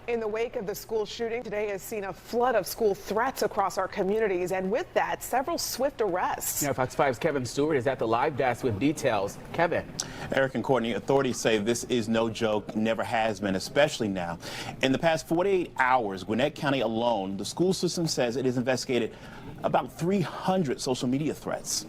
In the wake of the school shooting, today has seen a flood of school threats across our communities, and with that, several swift arrests. Now, Fox 5's Kevin Stewart is at the live desk with details. Kevin. Eric and Courtney, authorities say this is no joke, never has been, especially now. In the past 48 hours, Gwinnett County alone, the school system says it has investigated about 300 social media threats.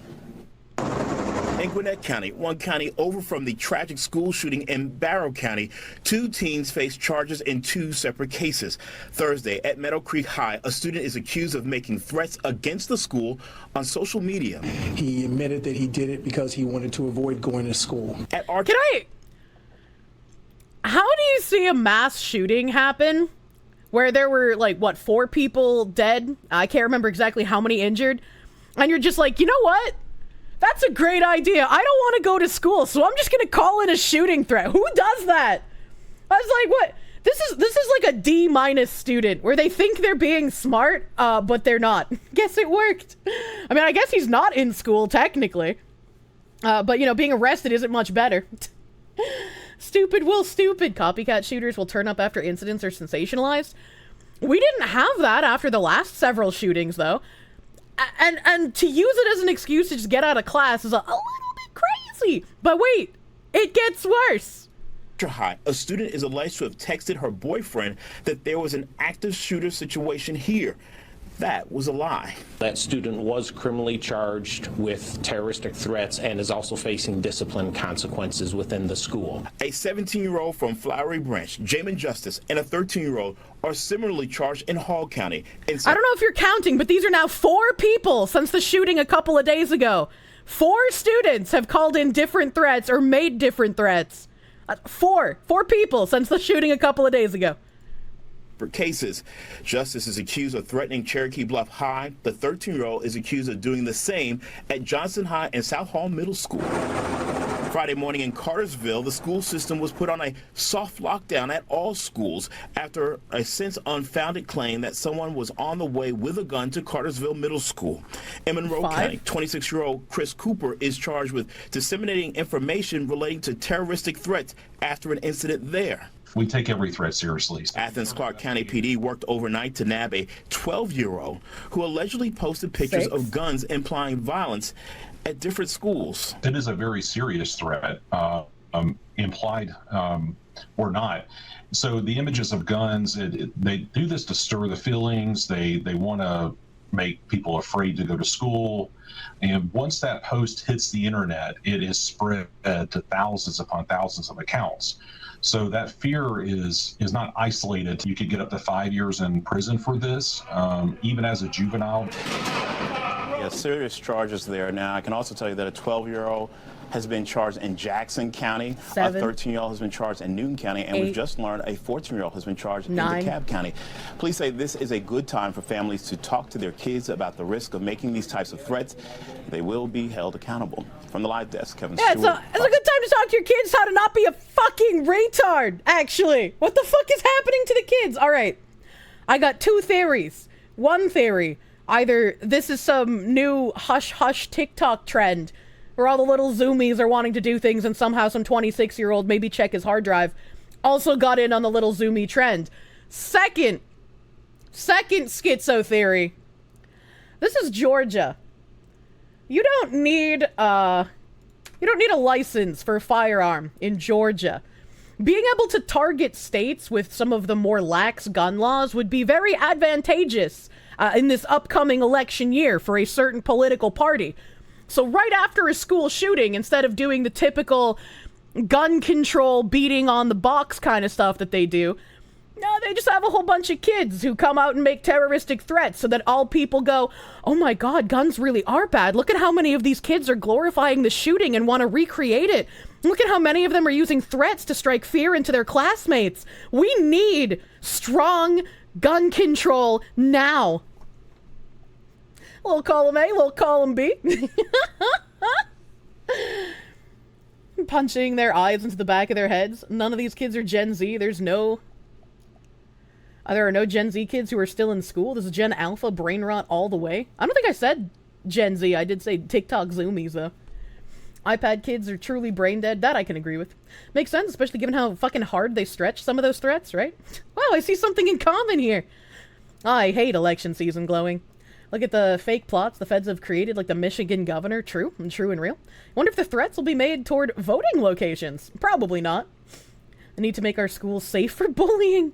In Gwinnett County, one county over from the tragic school shooting in Barrow County, 2 teens face charges in 2 separate cases. Thursday at Meadow Creek High, a student is accused of making threats against the school on social media. He admitted that he did it because he wanted to avoid going to school. How do you see a mass shooting happen where there were, like, what, 4 people dead? I can't remember exactly how many injured. And you're just like, you know what? That's a great idea. I don't want to go to school, so I'm just going to call in a shooting threat. Who does that? I was like, what? This is like a D- student where they think they're being smart, but they're not. Guess it worked. I mean, I guess he's not in school, technically. But, you know, being arrested isn't much better. Stupid will stupid. Copycat shooters will turn up after incidents are sensationalized. We didn't have that after the last several shootings, though. And to use it as an excuse to just get out of class is a little bit crazy. But wait, it gets worse. High, a student is alleged to have texted her boyfriend that there was an active shooter situation here. That was a lie. That student was criminally charged with terroristic threats and is also facing discipline consequences within the school. A 17-year-old from Flowery Branch, Jamin Justice, and a 13-year-old are similarly charged in Hall County. I don't know if you're counting, but these are now 4 people since the shooting a couple of days ago. 4 students have called in different threats or made different threats. 4 people since the shooting a couple of days ago. For cases, Justice is accused of threatening Cherokee Bluff High. The 13-year-old is accused of doing the same at Johnson High and South Hall Middle School. Friday morning in Cartersville, the school system was put on a soft lockdown at all schools after a since unfounded claim that someone was on the way with a gun to Cartersville Middle School. In Monroe County, 26-year-old Chris Cooper is charged with disseminating information relating to terroristic threats after an incident there. We take every threat seriously. Athens-Clarke County PD worked overnight to nab a 12-year-old who allegedly posted pictures of guns implying violence at different schools. It is a very serious threat, implied or not. So the images of guns, they do this to stir the feelings. They want to make people afraid to go to school. And once that post hits the internet, it is spread to thousands upon thousands of accounts. So that fear is not isolated. You could get up to 5 years in prison for this, even as a juvenile. Yeah, serious charges there. Now, I can also tell you that a 12-year-old has been charged in Jackson County. 7. A 13-year-old has been charged in Newton County. And 8. we've just learned a 14-year-old has been charged 9. in DeKalb County. Police say this is a good time for families to talk to their kids about the risk of making these types of threats. They will be held accountable. From the live desk, Kevin Stewart. It's a good time to talk to your kids how to not be a fucking retard, actually. What the fuck is happening to the kids? All right. I got 2 theories. One theory, either this is some new hush-hush TikTok trend where all the little zoomies are wanting to do things and somehow some 26-year-old maybe check his hard drive also got in on the little zoomy trend. Second schizo theory. This is Georgia. You don't need a license for a firearm in Georgia. Being able to target states with some of the more lax gun laws would be very advantageous in this upcoming election year for a certain political party. So right after a school shooting, instead of doing the typical gun control beating on the box kind of stuff that they do, no, they just have a whole bunch of kids who come out and make terroristic threats so that all people go, oh my god, guns really are bad. Look at how many of these kids are glorifying the shooting and want to recreate it. Look at how many of them are using threats to strike fear into their classmates. We need strong gun control now. Little column A, little column B. Punching their eyes into the back of their heads. None of these kids are Gen Z. There are no Gen Z kids who are still in school. This is Gen Alpha brain rot all the way. I don't think I said Gen Z. I did say TikTok Zoomies, though. iPad kids are truly brain dead. That I can agree with. Makes sense, especially given how fucking hard they stretch some of those threats, right? Wow, I see something in common here. I hate election season, Glowing. Look at the fake plots the feds have created, like the Michigan governor. True and real. Wonder if the threats will be made toward voting locations. Probably not. The need to make our schools safe for bullying.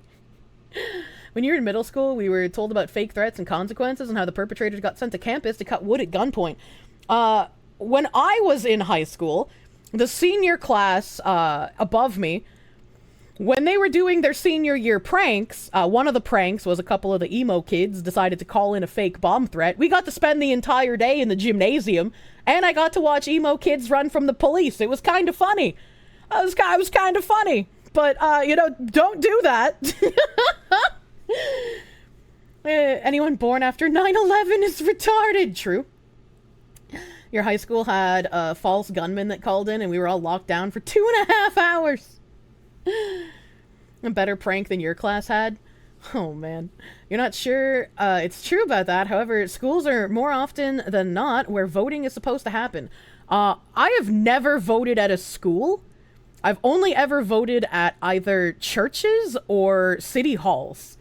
When you were in middle school, we were told about fake threats and consequences and how the perpetrators got sent to campus to cut wood at gunpoint. When I was in high school, the senior class above me, when they were doing their senior year pranks, one of the pranks was a couple of the emo kids decided to call in a fake bomb threat. We got to spend the entire day in the gymnasium, and I got to watch emo kids run from the police. It was kind of funny. It was kind of funny. But, don't do that. Anyone born after 9/11 is retarded. True. Your high school had a false gunman that called in, and we were all locked down for 2.5 hours. A better prank than your class had? Oh, man. You're not sure it's true about that. However, schools are more often than not where voting is supposed to happen. I have never voted at a school. I've only ever voted at either churches or city halls.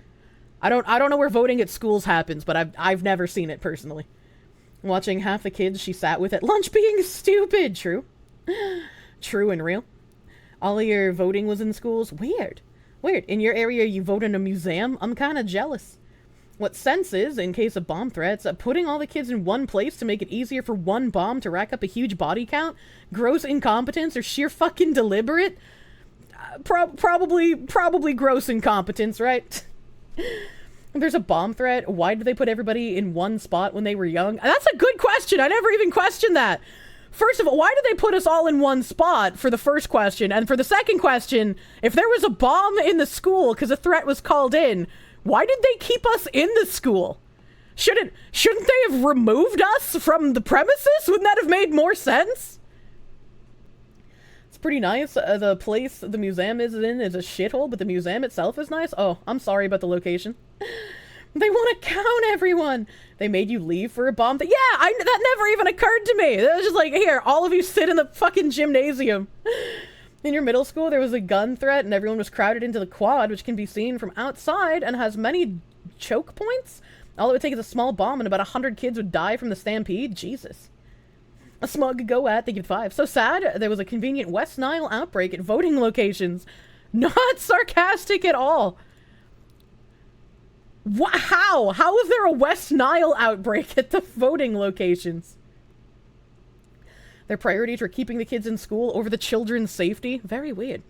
I don't know where voting at schools happens, but I've never seen it personally. Watching half the kids she sat with at lunch being stupid. True. True and real. All of your voting was in schools? Weird. In your area you vote in a museum? I'm kind of jealous. What sense is, in case of bomb threats, putting all the kids in one place to make it easier for one bomb to rack up a huge body count? Gross incompetence or sheer fucking deliberate? Probably gross incompetence, right? If there's a bomb threat, why did they put everybody in one spot when they were young? That's a good question. I never even questioned that. First of all, why did they put us all in one spot for the first question? And for the second question, if there was a bomb in the school because a threat was called in, why did they keep us in the school? Shouldn't they have removed us from the premises? Wouldn't that have made more sense? It's pretty nice. The place the museum is in is a shithole, but the museum itself is nice. Oh, I'm sorry about the location. They want to count everyone. They made you leave for a bomb. That never even occurred to me. It was just like, here, all of you sit in the fucking gymnasium. In your middle school, there was a gun threat and everyone was crowded into the quad, which can be seen from outside and has many choke points. All it would take is a small bomb and about 100 kids would die from the stampede. Jesus. A smug go at, they give 5. So sad, there was a convenient West Nile outbreak at voting locations. Not sarcastic at all. How? How is there a West Nile outbreak at the voting locations? Their priorities were keeping the kids in school over the children's safety. Very weird.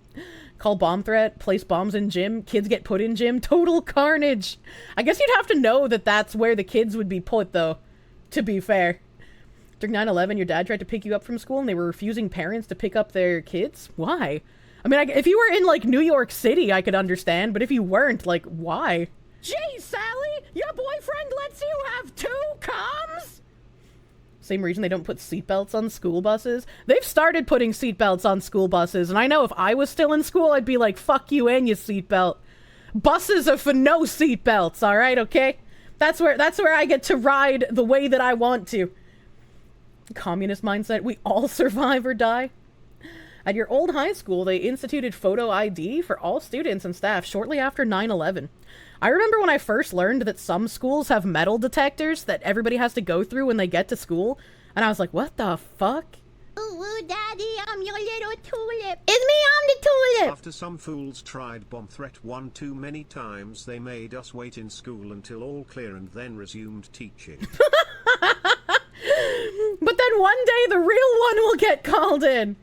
Call bomb threat, place bombs in gym, kids get put in gym. Total carnage. I guess you'd have to know that that's where the kids would be put, though, to be fair. During 9/11, your dad tried to pick you up from school and they were refusing parents to pick up their kids? Why? I mean, if you were in, like, New York City, I could understand, but if you weren't, like, why? Gee, Sally, your boyfriend lets you have 2 comms? Same reason they don't put seatbelts on school buses. They've started putting seatbelts on school buses, and I know if I was still in school, I'd be like, fuck you and your seatbelt. Buses are for no seatbelts, alright, okay? That's where I get to ride the way that I want to. Communist mindset, we all survive or die. At your old high school, they instituted photo ID for all students and staff shortly after 9/11. I remember when I first learned that some schools have metal detectors that everybody has to go through when they get to school, and I was like, what the fuck? Ooh, Daddy, I'm your little tulip. It's me, I'm the tulip. After some fools tried bomb threat 1 too many times, they made us wait in school until all clear and then resumed teaching. But then one day the real one will get called in.